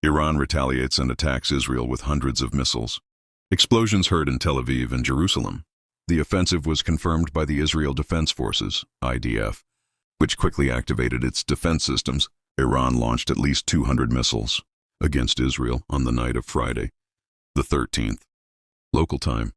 Iran retaliates and attacks Israel with hundreds of missiles. Explosions heard in Tel Aviv and Jerusalem. The offensive was confirmed by the Israel Defense Forces, IDF, which quickly activated its defense systems. Iran launched at least 200 missiles against Israel on the night of Friday, the 13th, local time,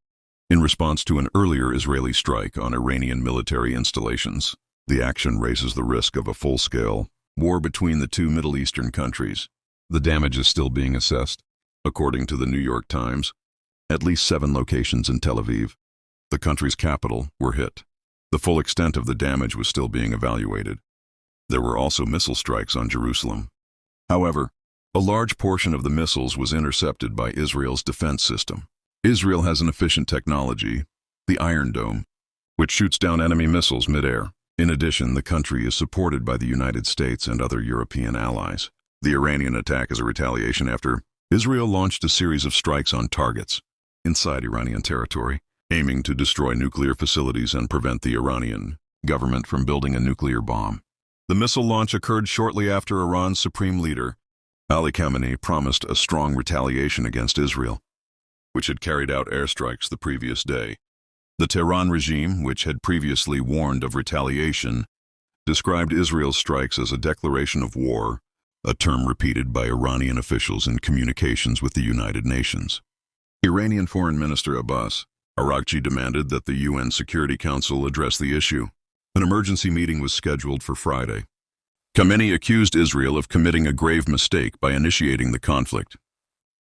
in response to an earlier Israeli strike on Iranian military installations. The action raises the risk of a full-scale war between the two Middle Eastern countries. The damage is still being assessed. According to the New York Times, at least 7 locations in Tel Aviv, the country's capital, were hit. The full extent of the damage was still being evaluated. There were also missile strikes on Jerusalem. However, a large portion of the missiles was intercepted by Israel's defense system. Israel has an efficient technology, the Iron Dome, which shoots down enemy missiles mid-air. In addition, the country is supported by the United States and other European allies. The Iranian attack is a retaliation after Israel launched a series of strikes on targets inside Iranian territory, aiming to destroy nuclear facilities and prevent the Iranian government from building a nuclear bomb. The missile launch occurred shortly after Iran's supreme leader, Ali Khamenei, promised a strong retaliation against Israel, which had carried out airstrikes the previous day. The Tehran regime, which had previously warned of retaliation, described Israel's strikes as a declaration of war, a term repeated by Iranian officials in communications with the United Nations. Iranian Foreign Minister Abbas Araghchi demanded that the UN Security Council address the issue. An emergency meeting was scheduled for Friday. Khamenei accused Israel of committing a grave mistake by initiating the conflict.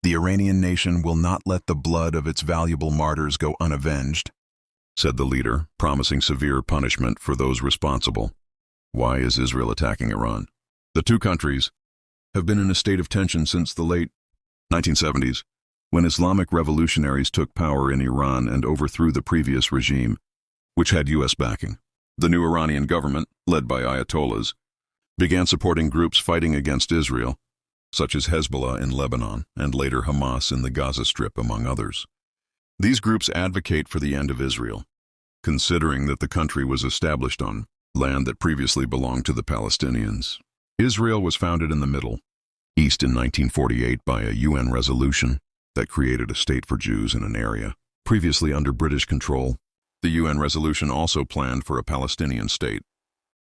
"The Iranian nation will not let the blood of its valuable martyrs go unavenged," said the leader, promising severe punishment for those responsible. Why is Israel attacking Iran? The two countries have been in a state of tension since the late 1970s, when Islamic revolutionaries took power in Iran and overthrew the previous regime, which had U.S. backing. The new Iranian government, led by Ayatollahs, began supporting groups fighting against Israel, such as Hezbollah in Lebanon and later Hamas in the Gaza Strip, among others. These groups advocate for the end of Israel, considering that the country was established on land that previously belonged to the Palestinians. Israel was founded in the Middle East in 1948 by a UN resolution that created a state for Jews in an area previously under British control. The UN resolution also planned for a Palestinian state,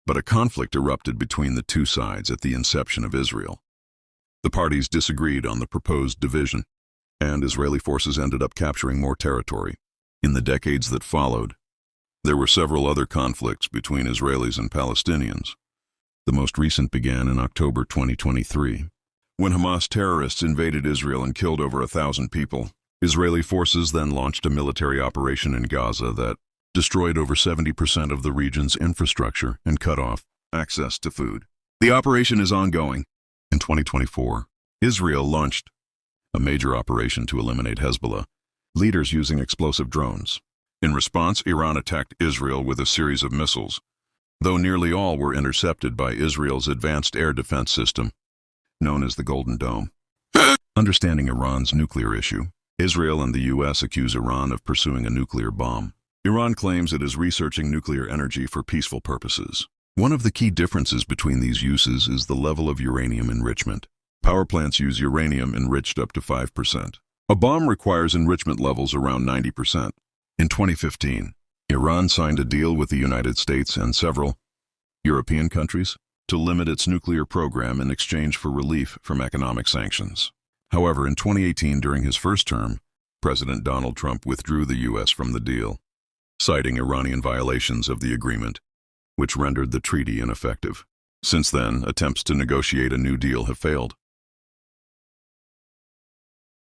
but a conflict erupted between the two sides at the inception of Israel. The parties disagreed on the proposed division, and Israeli forces ended up capturing more territory. In the decades that followed, there were several other conflicts between Israelis and Palestinians. The most recent began in October 2023, when Hamas terrorists invaded Israel and killed over 1,000 people. Israeli forces then launched a military operation in Gaza that destroyed over 70% of the region's infrastructure and cut off access to food. The operation is ongoing. In 2024, Israel launched a major operation to eliminate Hezbollah leaders using explosive drones. In response, Iran attacked Israel with a series of missiles, though nearly all were intercepted by Israel's advanced air defense system, known as the Golden Dome. Understanding Iran's nuclear issue, Israel and the U.S. accuse Iran of pursuing a nuclear bomb. Iran claims it is researching nuclear energy for peaceful purposes. One of the key differences between these uses is the level of uranium enrichment. Power plants use uranium enriched up to 5%. A bomb requires enrichment levels around 90%. In 2015, Iran signed a deal with the United States and several European countries to limit its nuclear program in exchange for relief from economic sanctions. However, in 2018, during his first term, President Donald Trump withdrew the U.S. from the deal, citing Iranian violations of the agreement, which rendered the treaty ineffective. Since then, attempts to negotiate a new deal have failed.